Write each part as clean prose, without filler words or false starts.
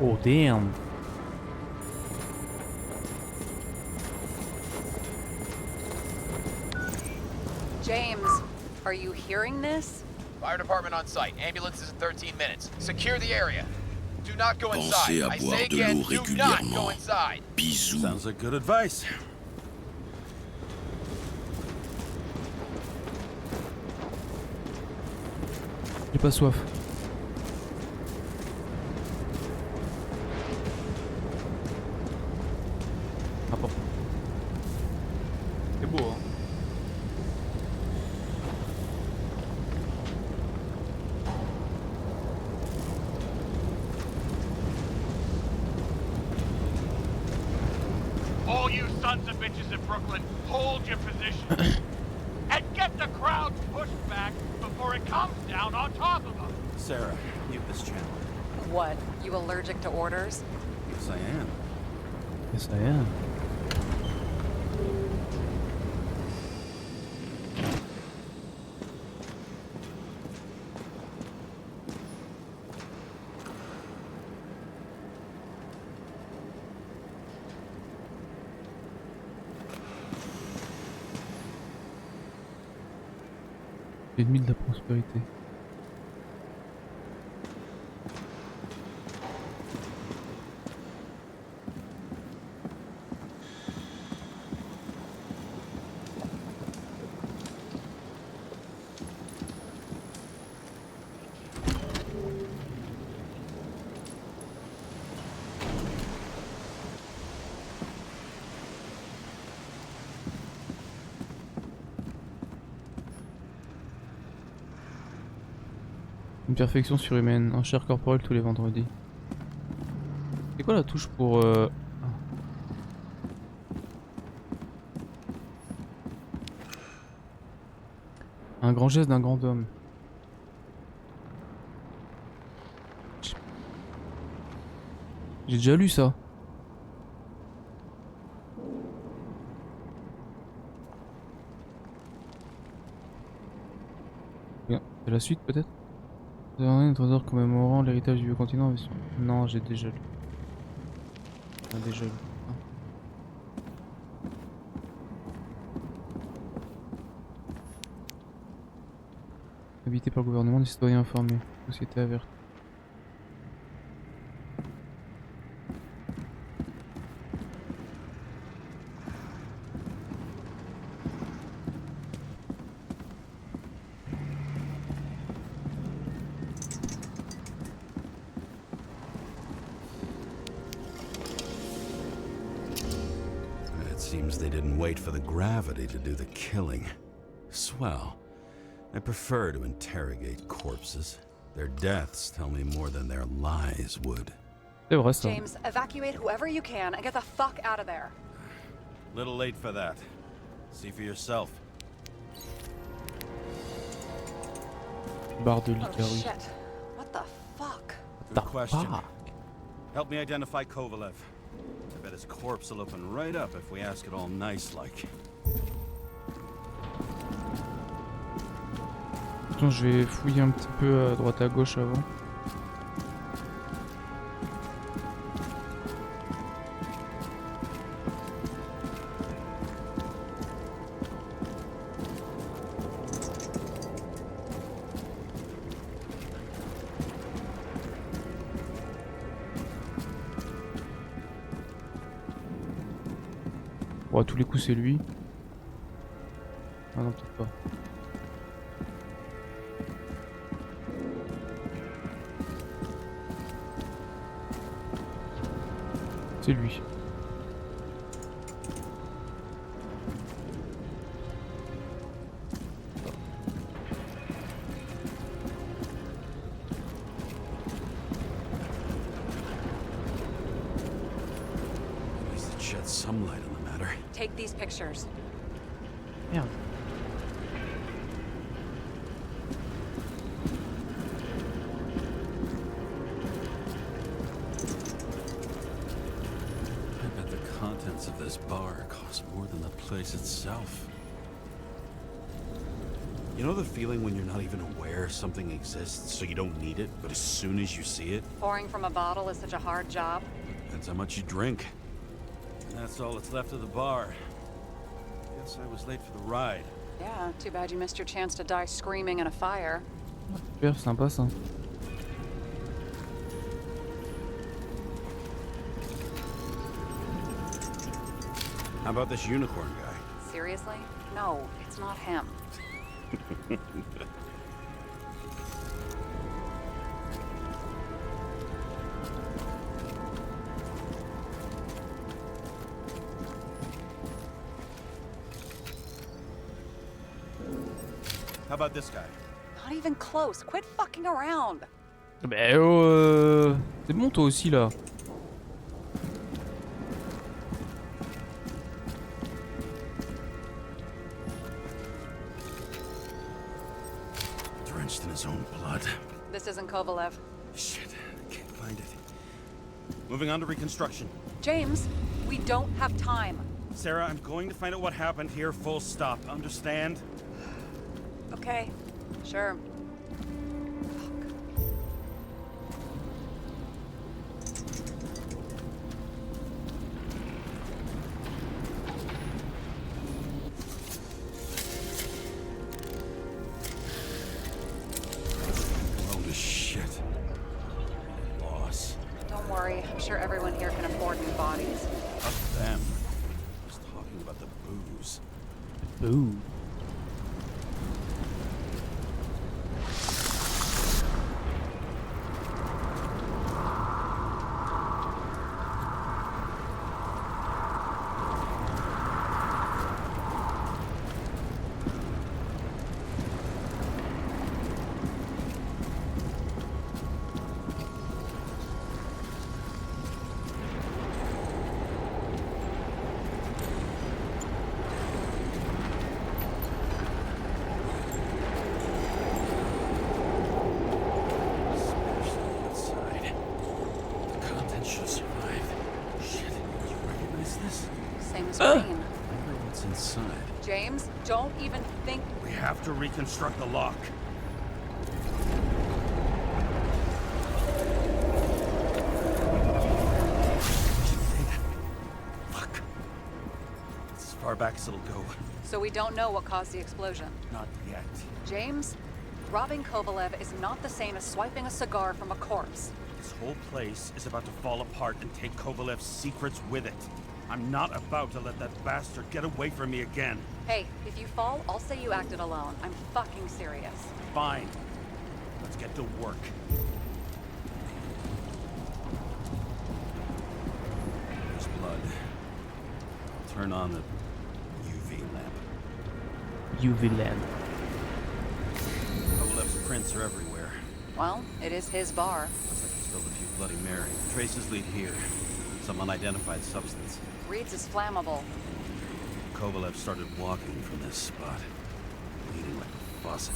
Oh damn. James, are you hearing this? Fire department on site. Ambulances in 13 minutes. Secure the area. Do not go Pensez inside. à I boire say de again, l'eau do not go régulièrement. inside. Bisous. Sounds like good advice. J'ai pas soif. Ah bon. C'est beau hein. All you sons of bitches in Brooklyn, hold your position. And get the crowd pushed back before it comes down on top of them. Sarah, mute this channel. What, you allergic to orders? Yes, I am. Yes I am. L'ennemi de la prospérité. Une perfection surhumaine, un chair corporelle tous les vendredis. C'est quoi la touche pour un grand geste d'un grand homme. J'ai déjà lu ça. Bien, c'est la suite peut-être. Un trésor commémorant l'héritage du vieux continent. Non, j'ai déjà lu. J'ai déjà lu. Habité par le gouvernement, des citoyens informés. Société avertie. It seems they didn't wait for the gravity to do the killing. Swell. I prefer to interrogate corpses. Their deaths tell me more than their lies would. C'est vrai ça. James, evacuate whoever you can and get the fuck out of there. Little late for that. See for yourself. Barre de Oh l'icarus. shit. What the fuck? Good question. fuck? Help me identify Kovalev. I bet his corpse will open right up if we ask it all nice-like. Attends, je vais fouiller un petit peu à droite à gauche avant. Bon, à tous les coups c'est lui. Ah non, peut-être pas. C'est lui. At least it sheds some light on the matter. Take these pictures. Merde. I bet the contents of this bar cost more than the place itself. You know the feeling when you're not even aware something exists, so you don't need it, but as soon as you see it? Pouring from a bottle is such a hard job. Depends how much you drink. That's all that's left of the bar. Guess I was late for the ride. Yeah, too bad you missed your chance to die screaming in a fire. Super sympa ça. How about this unicorn guy? Seriously? No, it's not him. How about this guy? Not even close. Quit fucking around. Bah oh, c'est bon toi aussi là. Drenched in his own blood. This isn't Kovalev. Shit, I can't find it. Moving on to reconstruction. James, we don't have time. Sarah, I'm going to find out what happened here, full stop. Understand? Okay, sure. Holy shit. Loss. Don't worry, I'm sure everyone here can afford new bodies. Fuck them. I was talking about the booze. Ooh. Outside. The contents should survive. Shit, did you recognize this? Same as Green. I wonder what's inside. James, don't even think. We have to reconstruct the lock. Fuck. It's as far back as it'll go. So we don't know what caused the explosion. Not yet. James, robbing Kovalev is not the same as swiping a cigar from a corpse. This whole place is about to fall apart and take Kovalev's secrets with it. I'm not about to let that bastard get away from me again. Hey, if you fall, I'll say you acted alone. I'm fucking serious. Fine. Let's get to work. There's blood. Turn on the UV lamp. UV lamp. Kovalev's prints are everywhere. Well, it is his bar. Looks like he spilled a few Bloody Mary. Traces lead here. Some unidentified substance. Reed's is flammable. Kovalev started walking from this spot, bleeding like a faucet.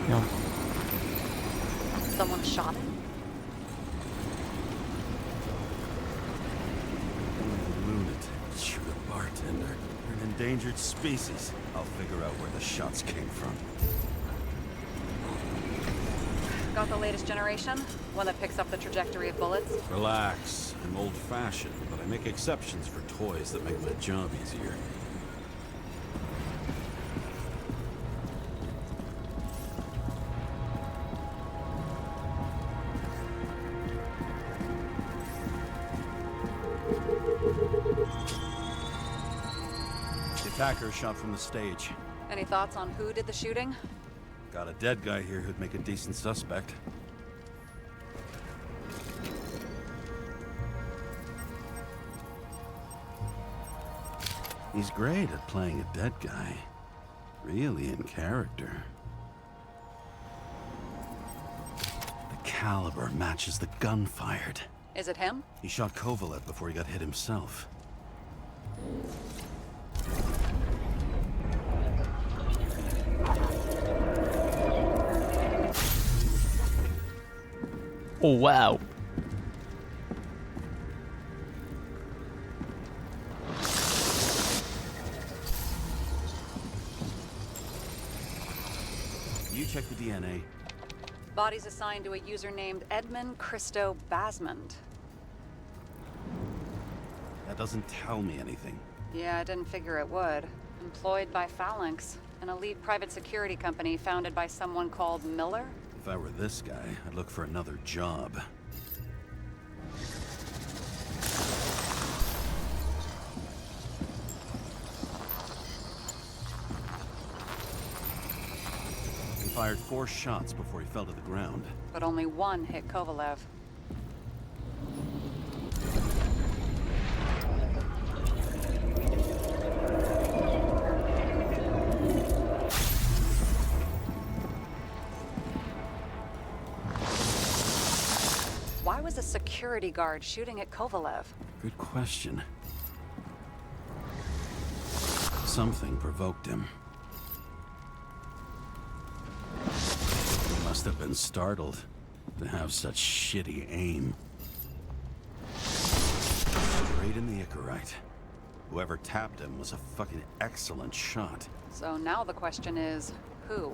Merde. Someone shot him? Lunatic, shoot a bartender. You're an endangered species. I'll figure out where the shots came from. Got the latest generation? One that picks up the trajectory of bullets? Relax. I'm old-fashioned, but I make exceptions for toys that make my job easier. The attacker shot from the stage. Any thoughts on who did the shooting? Got a dead guy here who'd make a decent suspect. He's great at playing a dead guy. Really in character. The caliber matches the gun fired. Is it him? He shot Kovalev before he got hit himself. Oh wow. You check the DNA. Body's assigned to a user named Edmund Christo Basmond. That doesn't tell me anything. Yeah, I didn't figure it would. Employed by Phalanx, an elite private security company founded by someone called Miller. If I were this guy, I'd look for another job. He fired 4 shots before he fell to the ground. But only one hit Kovalev. Why was a security guard shooting at Kovalev? Good question. Something provoked him. He must have been startled to have such shitty aim. Straight in the icarus. Whoever tapped him was a fucking excellent shot. So now the question is, who?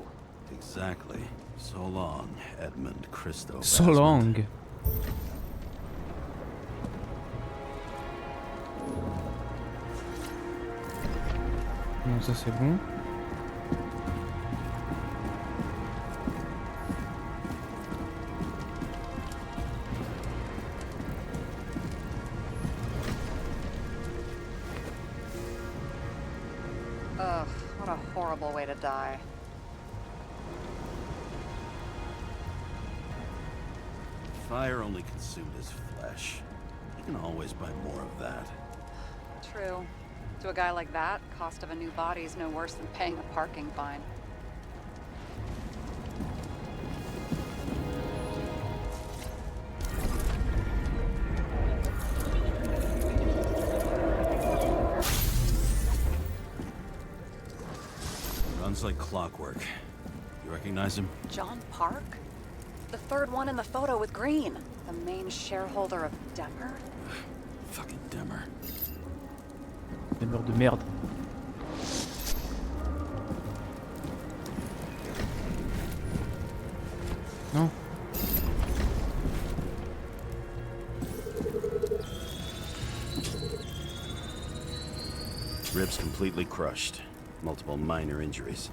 Exactly. So long, Edmund Christo. So Basmond. long. Non, ça c'est bon. Ugh, what a horrible way to die. Fire only consumed his flesh. You can always buy more of that. True. To a guy like that, cost of a new body is no worse than paying a parking fine. Runs like clockwork. You recognize him? John Park? The third one in the photo with Green. The main shareholder of Demer? Fucking Demer. Des meurs de merde. Non. Ribs completely crushed. Multiple minor injuries.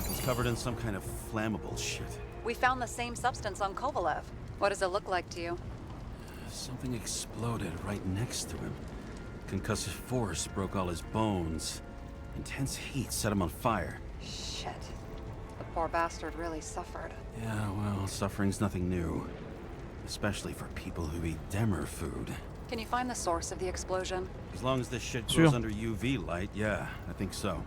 He's covered in some kind of flammable shit. We found the same substance on Kovalev. What does it look like to you? Something exploded right next to him. Concussive force broke all his bones. Intense heat set him on fire. Shit. The poor bastard really suffered. Yeah, well, suffering's nothing new. Especially for people who eat Demer food. Can you find the source of the explosion? As long as this shit Sure. goes under UV light, yeah, I think so.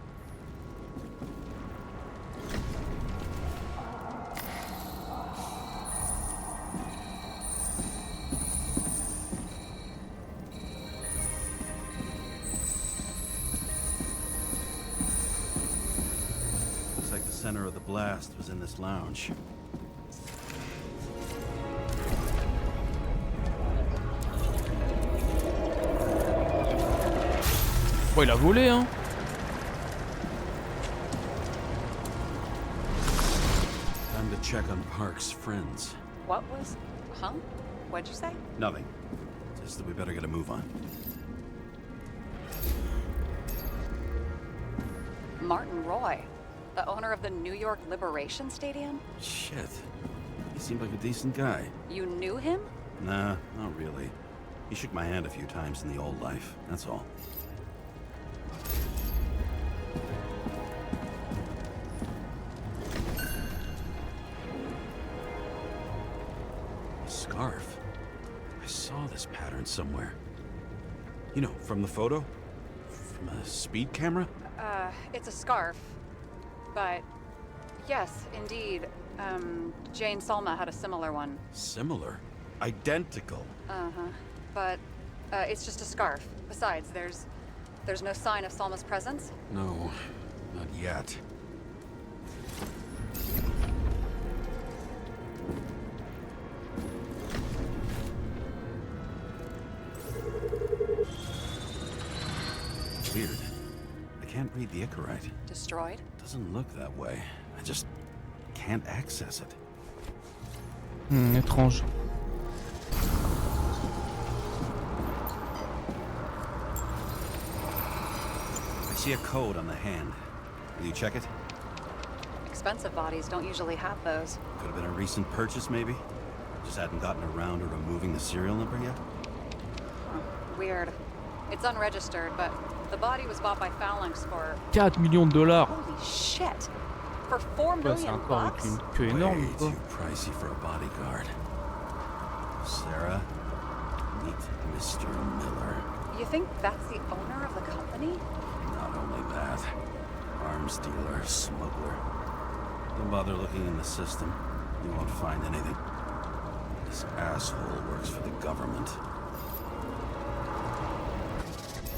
Looks like the center of the blast was in this lounge. Oh, il a volé, hein. Time to check on Park's friends. What was... Huh? What'd you say? Nothing. Just that we better get a move on. Martin Roy, the owner of the New York Liberation Stadium? Shit. He seemed like a decent guy. You knew him? Nah, not really. He shook my hand a few times in the old life, that's all. A scarf. I saw this pattern somewhere. You know, from the photo? From a speed camera? It's a scarf. But yes, indeed. Jane Salma had a similar one. Similar. Identical. Uh-huh. But it's just a scarf. Besides, there's no sign of Salma's presence. No, not yet. Weird. I can't read the Icarite. Destroyed? Doesn't look that way. I just can't access it. Étrange. I see a code on the hand. Will you check it? Expensive bodies don't usually have those. Could have been a recent purchase, maybe? Just hadn't gotten around to removing the serial number yet? Huh. Weird. It's unregistered, but the body was bought by Phalanx for... 4 millions de dollars. Holy shit! For $4 Ouais, c'est million un corps avec bucks? une queue énorme, Way quoi. too pricey for a bodyguard. Sarah, meet Mr. Miller. You think that's the owner of the company? Not only that, arms dealer, smuggler. Don't bother looking in the system. You won't find anything. This asshole works for the government.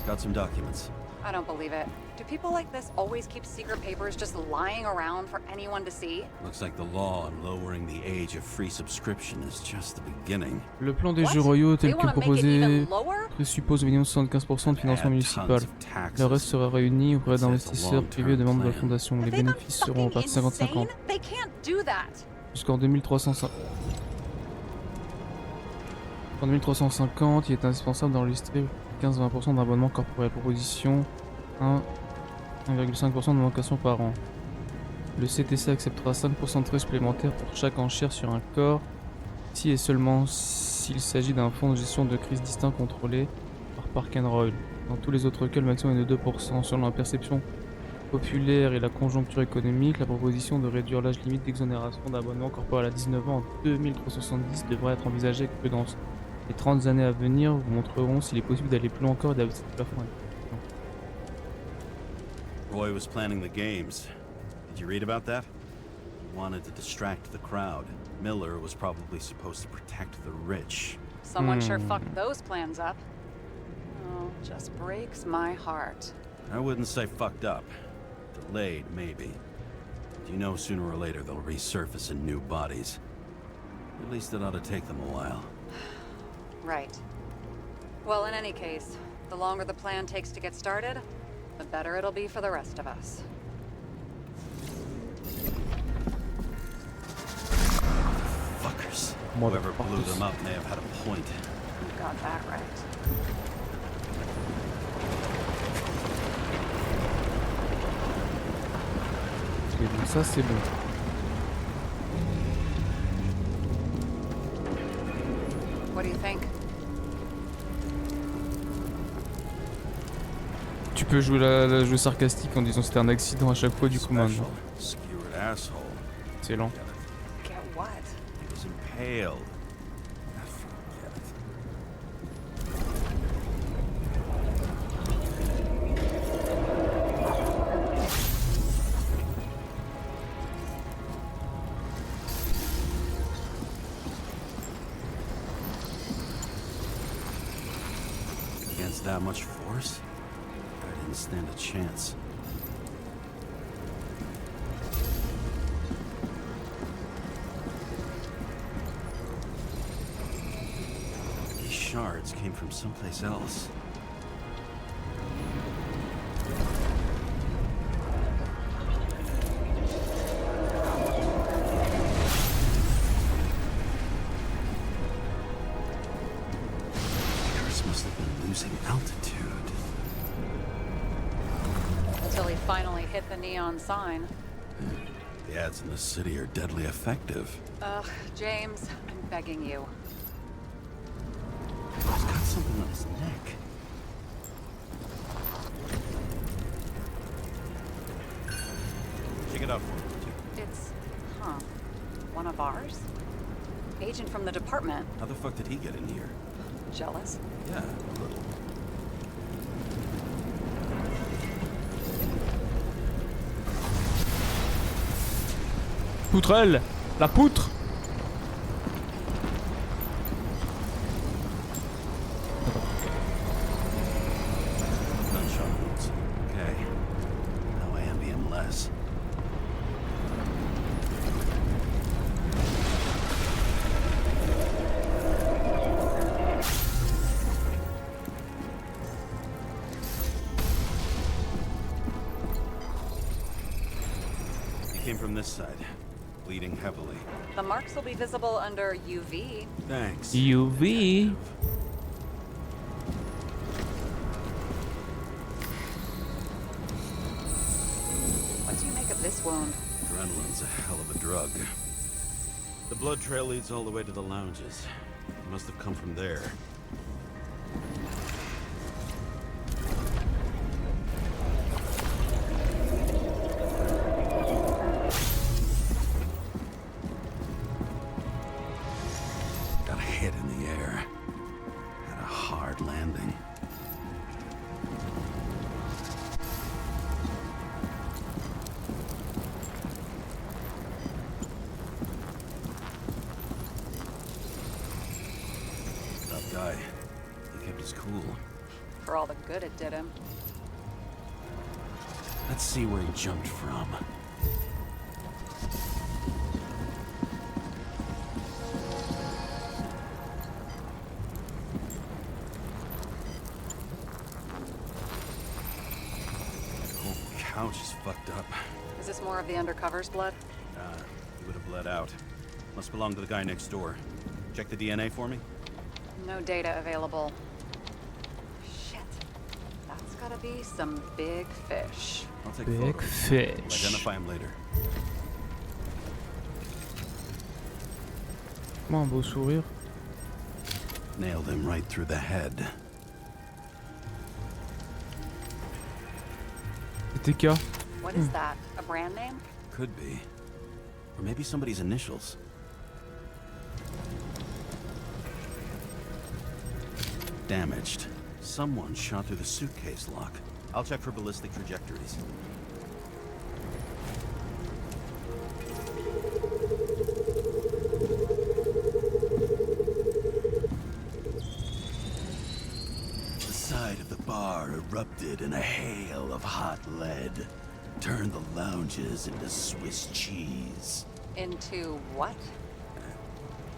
Got some documents. I don't believe it. Do people like this always keep secret papers just lying around for anyone to see? Looks like the law on lowering the age of free subscription is just the beginning. Le plan des What? jeux royaux tel They que wanna make it proposé even lower? présuppose au minimum 75% de financement Add municipal. tons of taxes. Le reste sera réuni auprès It's a d'investisseurs long-term privés et de membres de la plan. fondation. Les Have they gone bénéfices seront fucking répartis 50-50. insane? They can't do that. Jusqu'en 2350. En 2350, il est indispensable d'enregistrer 15-20% d'abonnement corporel. Proposition 1,5% d'augmentation par an. Le CTC acceptera 5% de frais supplémentaires pour chaque enchère sur un corps, si et seulement s'il s'agit d'un fonds de gestion de crise distinct contrôlé par Park and Royal. Dans tous les autres cas, le maximum est de 2%. Selon la perception populaire et la conjoncture économique, la proposition de réduire l'âge limite d'exonération d'abonnement corporel à 19 ans en 2370 devrait être envisagée avec prudence. Les 30 années à venir vous montreront s'il est possible d'aller plus loin encore et d'abaisser le plafond. Roy was planning the games. Did you read about that? He wanted to distract the crowd. Miller was probably supposed to protect the rich. Someone sure fucked those plans up. Oh, just breaks my heart. I wouldn't say fucked up. Delayed, maybe. You know sooner or later they'll resurface in new bodies. At least it ought to take them a while. Right. Well, in any case, the longer the plan takes to get started, the better it'll be for the rest of us. Fuckers. Whoever blew Motherfuckers. them up may have had a point. You got that right. C'est bon, ça c'est bon. What do you think? Tu peux jouer la jouer sarcastique en disant que c'était un accident à chaque fois du coup maintenant. Special, skewered asshole. Excellent. Get what? He was impaled. I forget it. Against that much force, I didn't stand a chance. These shards came from someplace else. Icarus must have been losing altitude. Until he finally hit the neon sign. The ads in the city are deadly effective. Ugh, James, I'm begging you. He's got something on his neck. Check it out for me, would you? It's, one of ours? Agent from the department. How the fuck did he get in here? Jealous? Yeah, a little. Poutrelle! La poutre! Gunshot wounds. Okay. Now I envy him less. He came from this side, bleeding heavily. The marks will be visible under UV. Thanks. UV? What do you make of this wound? Adrenaline's a hell of a drug. The blood trail leads all the way to the lounges. It must have come from there. Got a hit in the air. Had a hard landing. Tough guy. He kept his cool. For all the good it did him. Let's see where he jumped from. The whole couch is fucked up. Is this more of the undercover's blood? He would have bled out. Must belong to the guy next door. Check the DNA for me. No data available. Shit. That's gotta be some big fish. I'll take Big photos. fish. Identify him later. Comment un beau sourire. Nailed him right through the head. TK. What is that? A brand name? Could be. Or maybe somebody's initials. Damaged. Someone shot through the suitcase lock. I'll check for ballistic trajectories. The side of the bar erupted in a hail of hot lead. Turned the lounges into Swiss cheese. Into what?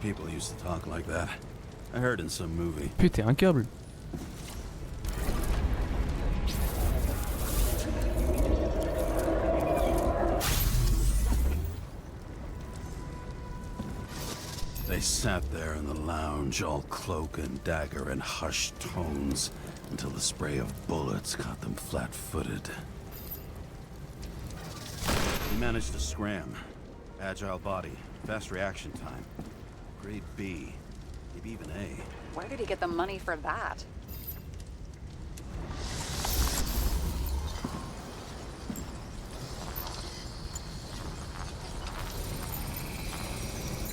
People used to talk like that. I heard in some movie. Putain, un câble. They sat there in the lounge, all cloak and dagger and hushed tones, until the spray of bullets caught them flat-footed. He managed to scram. Agile body, fast reaction time. Grade B, maybe even A. Where did he get the money for that?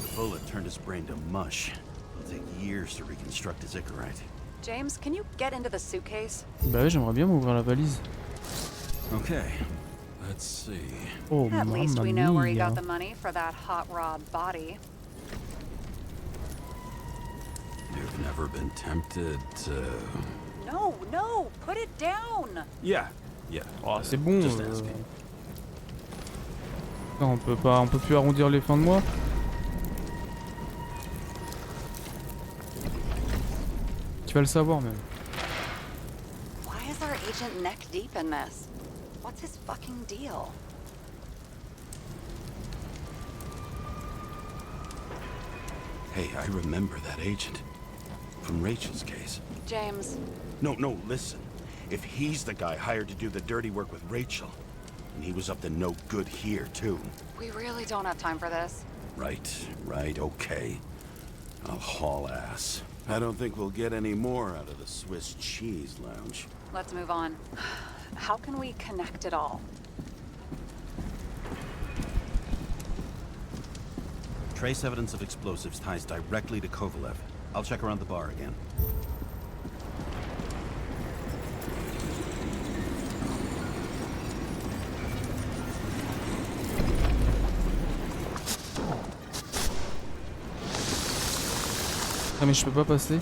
The bullet turned his brain to mush. It'll take years to reconstruct his icarite. James, can you get into the suitcase? Bah ouais, j'aimerais bien m'ouvrir la valise. Okay, let's see. Oh, At least we know where he got the mia. money for that hot rod body. You've never been tempted to... No, no, put it down. Yeah. Oh, c'est bon. Just asking. Non, on peut plus arrondir les fins de mois. Tu vas le savoir même. Why is our agent neck deep in this? What's his fucking deal? Hey, I remember that agent. From Rachel's case. James, No, listen. If he's the guy hired to do the dirty work with Rachel, and he was up to no good here, too. we really don't have time for this. Right, okay. I'll haul ass. I don't think we'll get any more out of the Swiss cheese lounge. Let's move on. How can we connect it all? Trace evidence of explosives ties directly to Kovalev. I'll check around the bar again. mais je peux pas passer.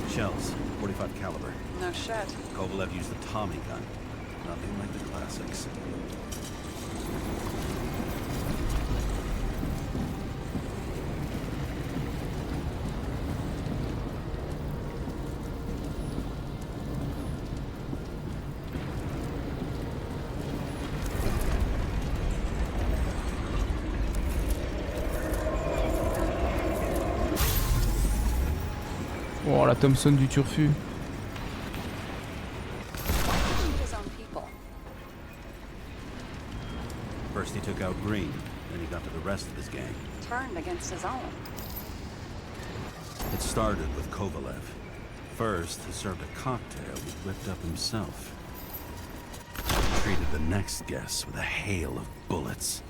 Shells, 45 caliber. No shit. Kovalev used the Tommy gun. Nothing like the classics. Oh, la Thompson du turfu. His own people. First he took out Green, then he got to the rest of his gang. Turned against his own. It started with Kovalev. First, he served a cocktail he'd whipped up himself. He treated the next guest with a hail of bullets.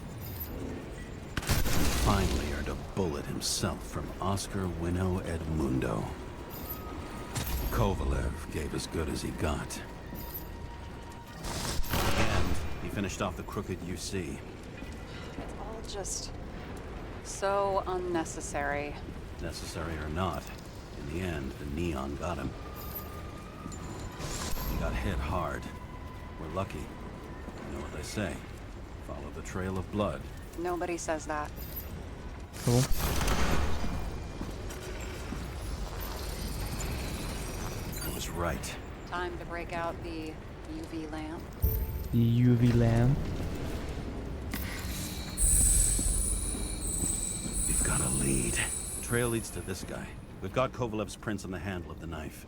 And finally earned a bullet himself from Oscar Winnow Edmundo. Kovalev gave as good as he got. And he finished off the crooked UC. It's all just so unnecessary. Necessary or not, in the end, the neon got him. He got hit hard. We're lucky. You know what they say. Follow the trail of blood. Nobody says that. Ah bon? I was right. Time to break out the UV lamp. The UV lamp. We've got a lead. The trail leads to this guy. We've got Kovalev's prints on the handle of the knife.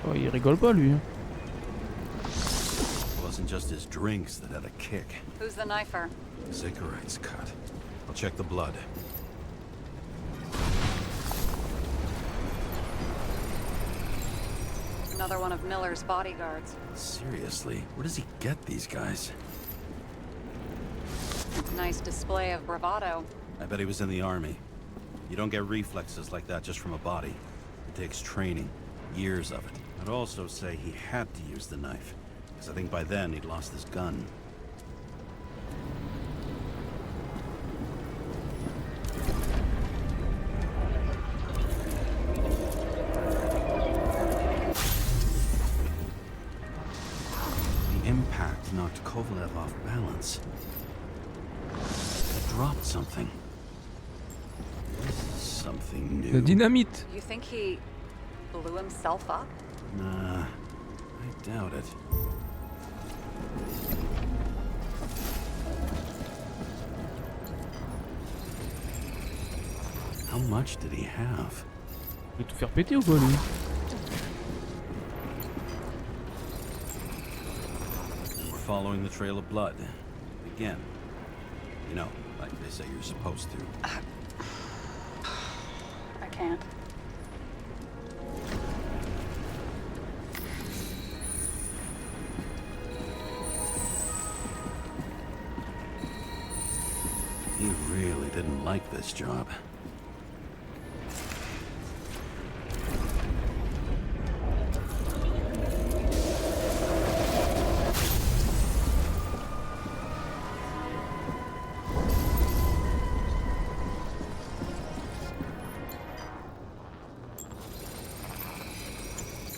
Oh, il rigole pas lui. Hein. It wasn't just his drinks that had a kick. Who's the knifer? Cigarettes cut. I'll check the blood. Another one of Miller's bodyguards. Seriously, where does he get these guys? Nice display of bravado. I bet he was in the army. You don't get reflexes like that just from a body. It takes training, years of it. I'd also say he had to use the knife, because I think by then he'd lost his gun. The impact knocked Kovalev off balance. He dropped something. Something new. The dynamite. You think he blew himself up? Nah, I doubt it. How much did he have? Il veut tout faire péter ou quoi lui? We're following the trail of blood. Again. You know, like they say you're supposed to. I can't. He really didn't like this job.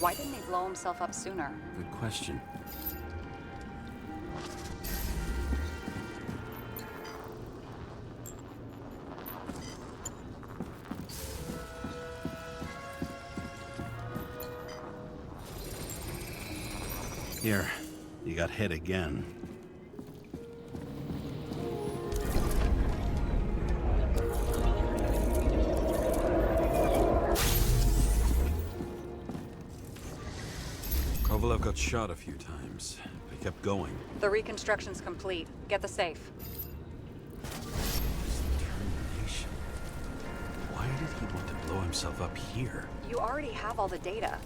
Why didn't he blow himself up sooner? Good question. Here, you got hit again. Kovalev got shot a few times, but he kept going. The reconstruction's complete. Get the safe. Determination. Why did he want to blow himself up here? You already have all the data.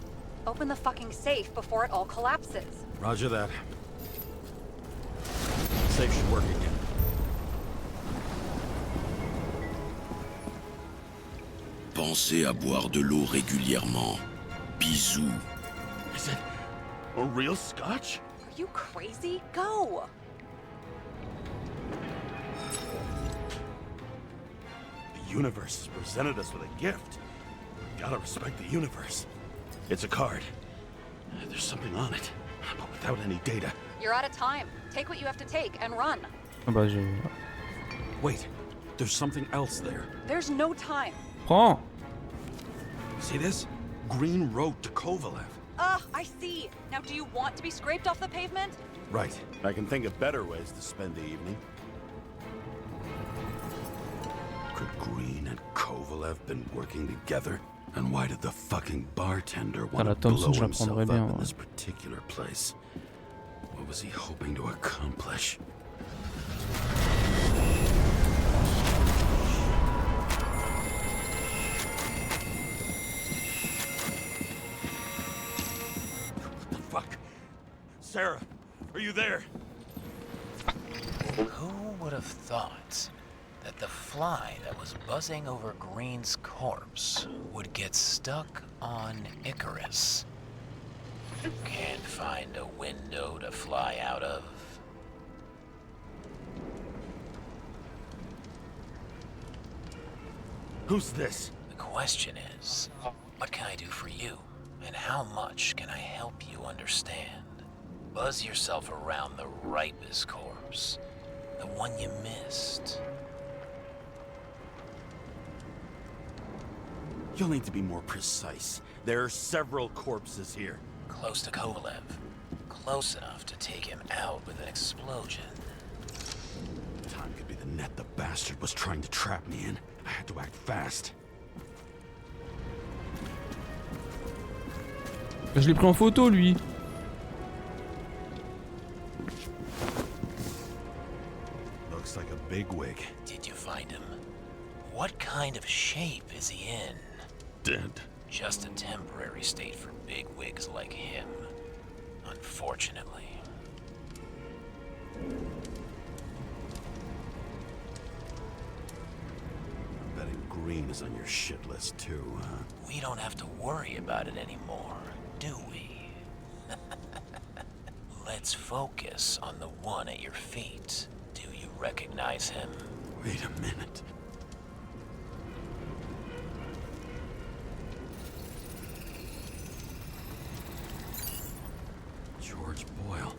Open the fucking safe before it all collapses. Roger that. Safe should work again. Pensez à boire de l'eau régulièrement. Bisous. Is it a real scotch? Are you crazy? Go! The universe has presented us with a gift. Gotta respect the universe. It's a card. There's something on it, but without any data. You're out of time. Take what you have to take and run. Ah bah j'ai... Wait, there's something else there. There's no time. Prends. See this? Green Road to Kovalev. I see. Now do you want to be scraped off the pavement? Right. I can think of better ways to spend the evening. Could Green and Kovalev been working together? And why did the fucking bartender want la to Thompson, blow je la himself prendrais up bien, in ouais. this particular place? What was he hoping to accomplish? What the fuck? Sarah, are you there? Who would have thought that the fly that was buzzing over Green's corpse would get stuck on Icarus? Can't find a window to fly out of. Who's this? The question is, what can I do for you? And how much can I help you understand? Buzz yourself around the ripest corpse, the one you missed. You'll need to be more precise. There are several corpses here. Close to Kovalev. Close enough to take him out with an explosion. Time could be the net the bastard was trying to trap me in. I had to act fast. Je l'ai pris en photo lui. Looks like a bigwig. Did you find him? What kind of shape is he in? Dead. Just a temporary state for big wigs like him, unfortunately. Betting Green is on your shit list too, huh? We don't have to worry about it anymore, do we? Let's focus on the one at your feet. Do you recognize him? Wait a minute. George Boyle,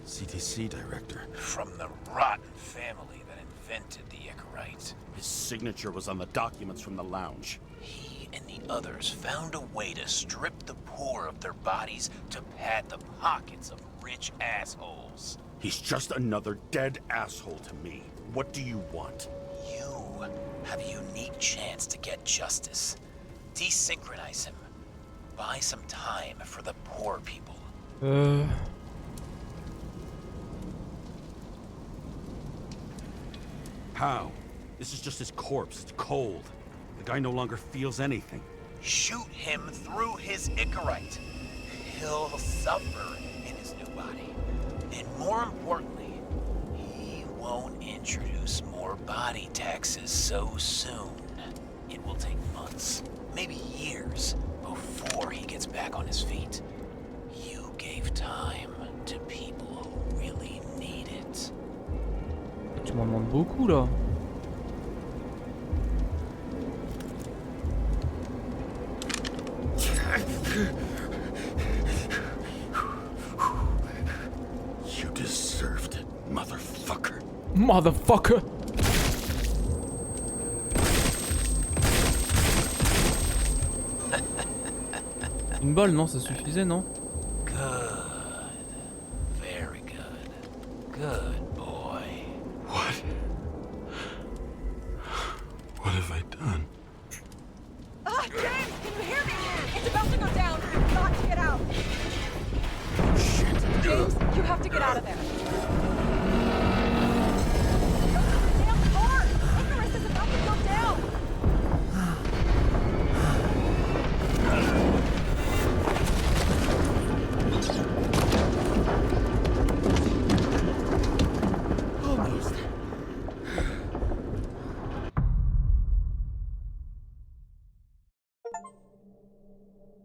CTC director. From the rotten family that invented the Icarite. His signature was on the documents from the lounge. He and the others found a way to strip the poor of their bodies to pad the pockets of rich assholes. He's just another dead asshole to me. What do you want? You have a unique chance to get justice. Desynchronize him. Buy some time for the poor people. How? This is just his corpse. It's cold. The guy no longer feels anything. Shoot him through his Icarite. He'll suffer in his new body. And more importantly, he won't introduce more body taxes so soon. It will take months, maybe years, before he gets back on his feet. You gave time to people who really need it. Tu m'en demandes beaucoup là. You deserved it, motherfucker. Motherfucker. Une balle, non, ça suffisait, non? Good. Very good. Good boy. What? What have I done? James, can you hear me? It's about to go down. You've got to get out. Shit. James, you have to get out of there. Damn car! Icarus is about to go down.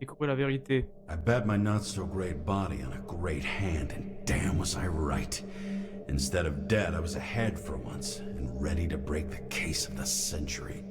Découvrez la vérité. I bet my not-so-great body on a great hand, and damn was I right. Instead of dead, I was ahead for once, and ready to break the case of the century.